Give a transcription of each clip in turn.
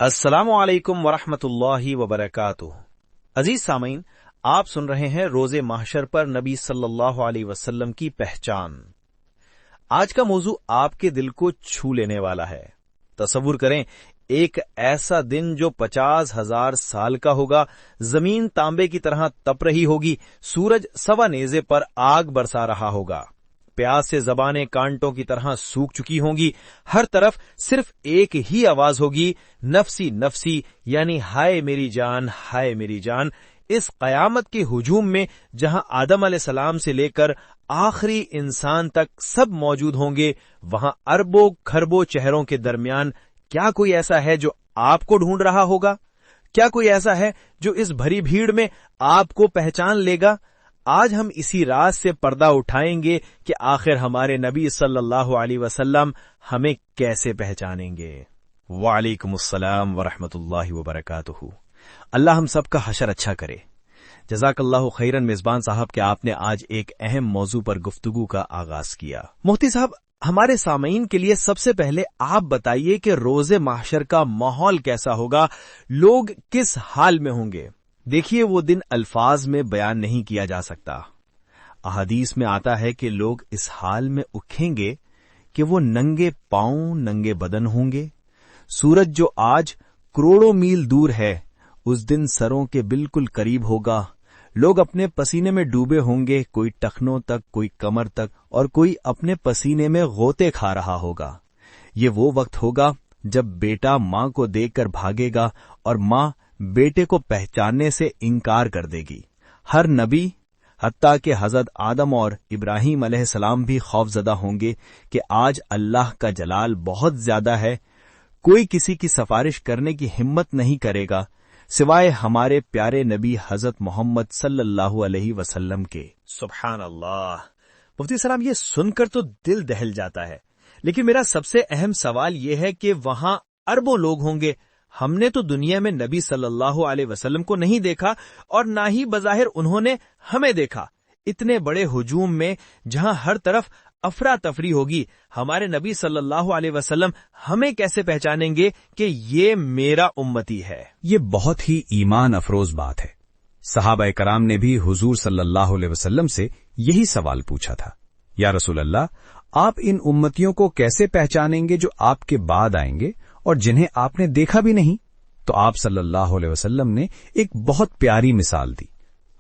السلام علیکم ورحمۃ اللہ وبرکاتہ۔ عزیز سامعین، آپ سن رہے ہیں روز محشر پر نبی صلی اللہ علیہ وسلم کی پہچان۔ آج کا موضوع آپ کے دل کو چھو لینے والا ہے۔ تصور کریں، ایک ایسا دن جو 50,000 سال کا ہوگا، زمین تانبے کی طرح تپ رہی ہوگی، سورج سوا نیزے پر آگ برسا رہا ہوگا، پیاس سے زبانیں کانٹوں کی طرح سوکھ چکی ہوں گی، ہر طرف صرف ایک ہی آواز ہوگی، نفسی نفسی، یعنی ہائے میری جان، ہائے میری جان۔ اس قیامت کے ہجوم میں جہاں آدم علیہ السلام سے لے کر آخری انسان تک سب موجود ہوں گے، وہاں اربوں کھربوں چہروں کے درمیان کیا کوئی ایسا ہے جو آپ کو ڈھونڈ رہا ہوگا؟ کیا کوئی ایسا ہے جو اس بھری بھیڑ میں آپ کو پہچان لے گا؟ آج ہم اسی راز سے پردہ اٹھائیں گے کہ آخر ہمارے نبی صلی اللہ علیہ وسلم ہمیں کیسے پہچانیں گے۔ وعلیکم السلام ورحمۃ اللہ وبرکاتہ۔ اللہ ہم سب کا حشر اچھا کرے۔ جزاک اللہ خیرن میزبان صاحب کہ آپ نے آج ایک اہم موضوع پر گفتگو کا آغاز کیا۔ مفتی صاحب، ہمارے سامعین کے لیے سب سے پہلے آپ بتائیے کہ روز محشر کا ماحول کیسا ہوگا، لوگ کس حال میں ہوں گے؟ دیکھیے، وہ دن الفاظ میں بیان نہیں کیا جا سکتا۔ احادیث میں آتا ہے کہ لوگ اس حال میں اکھیں گے کہ وہ ننگے پاؤں ننگے بدن ہوں گے۔ سورج جو آج کروڑوں میل دور ہے، اس دن سروں کے بالکل قریب ہوگا۔ لوگ اپنے پسینے میں ڈوبے ہوں گے، کوئی ٹخنوں تک، کوئی کمر تک، اور کوئی اپنے پسینے میں غوطے کھا رہا ہوگا۔ یہ وہ وقت ہوگا جب بیٹا ماں کو دیکھ کر بھاگے گا اور ماں بیٹے کو پہچاننے سے انکار کر دے گی۔ ہر نبی، حتیٰ کہ حضرت آدم اور ابراہیم علیہ السلام بھی خوف زدہ ہوں گے کہ آج اللہ کا جلال بہت زیادہ ہے، کوئی کسی کی سفارش کرنے کی ہمت نہیں کرے گا سوائے ہمارے پیارے نبی حضرت محمد صلی اللہ علیہ وسلم کے۔ سبحان اللہ۔ مفتی صاحب، یہ سن کر تو دل دہل جاتا ہے، لیکن میرا سب سے اہم سوال یہ ہے کہ وہاں اربوں لوگ ہوں گے۔ ہم نے تو دنیا میں نبی صلی اللہ علیہ وسلم کو نہیں دیکھا، اور نہ ہی بظاہر انہوں نے ہمیں دیکھا۔ اتنے بڑے ہجوم میں جہاں ہر طرف افراتفری ہوگی، ہمارے نبی صلی اللہ علیہ وسلم ہمیں کیسے پہچانیں گے کہ یہ میرا امتی ہے؟ یہ بہت ہی ایمان افروز بات ہے۔ صحابہ کرام نے بھی حضور صلی اللہ علیہ وسلم سے یہی سوال پوچھا تھا، یا رسول اللہ، آپ ان امتیوں کو کیسے پہچانیں گے جو آپ کے بعد آئیں گے اور جنہیں آپ نے دیکھا بھی نہیں؟ تو آپ صلی اللہ علیہ وسلم نے ایک بہت پیاری مثال دی۔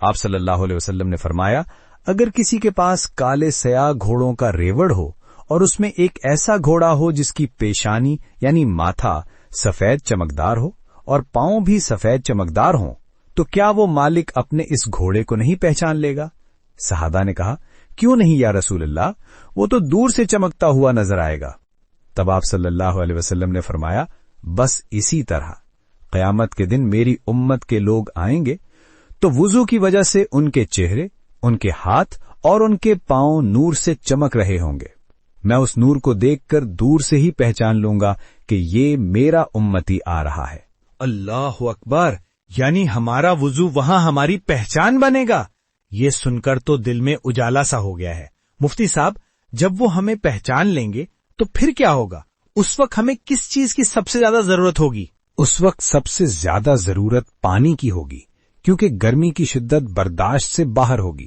آپ صلی اللہ علیہ وسلم نے فرمایا، اگر کسی کے پاس کالے سیاہ گھوڑوں کا ریوڑ ہو اور اس میں ایک ایسا گھوڑا ہو جس کی پیشانی یعنی ماتھا سفید چمکدار ہو اور پاؤں بھی سفید چمکدار ہوں، تو کیا وہ مالک اپنے اس گھوڑے کو نہیں پہچان لے گا؟ صحابہ نے کہا، کیوں نہیں یا رسول اللہ، وہ تو دور سے چمکتا ہوا نظر آئے گا۔ تب آپ صلی اللہ علیہ وسلم نے فرمایا، بس اسی طرح قیامت کے دن میری امت کے لوگ آئیں گے تو وضو کی وجہ سے ان کے چہرے، ان کے ہاتھ اور ان کے پاؤں نور سے چمک رہے ہوں گے۔ میں اس نور کو دیکھ کر دور سے ہی پہچان لوں گا کہ یہ میرا امتی آ رہا ہے۔ اللہ اکبر! یعنی ہمارا وضو وہاں ہماری پہچان بنے گا؟ یہ سن کر تو دل میں اجالا سا ہو گیا ہے۔ مفتی صاحب، جب وہ ہمیں پہچان لیں گے تو پھر کیا ہوگا؟ اس وقت ہمیں کس چیز کی سب سے زیادہ ضرورت ہوگی؟ اس وقت سب سے زیادہ ضرورت پانی کی ہوگی، کیونکہ گرمی کی شدت برداشت سے باہر ہوگی۔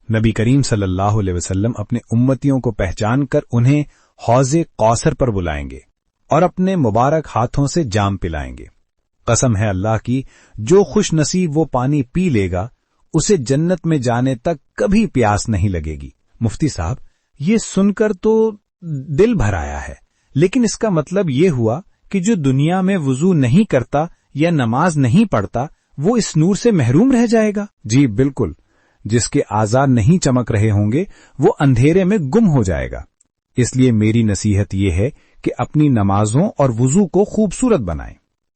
نبی کریم صلی اللہ علیہ وسلم اپنے امتیوں کو پہچان کر انہیں حوض کوثر پر بلائیں گے اور اپنے مبارک ہاتھوں سے جام پلائیں گے۔ قسم ہے اللہ کی، جو خوش نصیب وہ پانی پی لے گا اسے جنت میں جانے تک کبھی پیاس نہیں لگے گی۔ مفتی صاحب، یہ سن کر تو دل بھر آیا ہے، لیکن اس کا مطلب یہ ہوا کہ جو دنیا میں وضو نہیں کرتا یا نماز نہیں پڑھتا وہ اس نور سے محروم رہ جائے گا؟ جی بالکل، جس کے اعضاء نہیں چمک رہے ہوں گے وہ اندھیرے میں گم ہو جائے گا۔ اس لیے میری نصیحت یہ ہے کہ اپنی نمازوں اور وضو کو خوبصورت بنائیں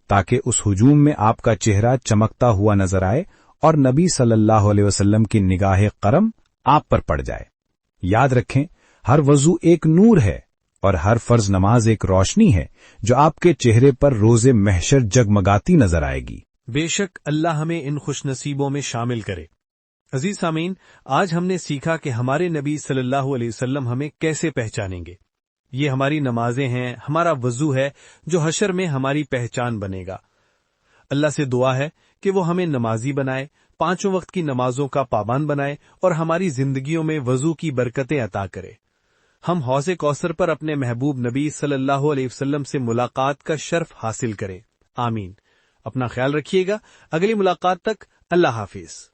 تاکہ اس ہجوم میں آپ کا چہرہ چمکتا ہوا نظر آئے اور نبی صلی اللہ علیہ وسلم کی نگاہ کرم آپ پر پڑ جائے۔ یاد رکھیں، ہر وضو ایک نور ہے اور ہر فرض نماز ایک روشنی ہے جو آپ کے چہرے پر روز محشر جگمگاتی نظر آئے گی۔ بے شک اللہ ہمیں ان خوش نصیبوں میں شامل کرے۔ عزیز سامعین، آج ہم نے سیکھا کہ ہمارے نبی صلی اللہ علیہ وسلم ہمیں کیسے پہچانیں گے۔ یہ ہماری نمازیں ہیں، ہمارا وضو ہے جو حشر میں ہماری پہچان بنے گا۔ اللہ سے دعا ہے کہ وہ ہمیں نمازی بنائے، 5 وقت کی نمازوں کا پابند بنائے اور ہماری زندگیوں میں وضو کی برکتیں عطا کرے۔ ہم حوض کوثر پر اپنے محبوب نبی صلی اللہ علیہ وسلم سے ملاقات کا شرف حاصل کریں، آمین۔ اپنا خیال رکھیے گا، اگلی ملاقات تک اللہ حافظ۔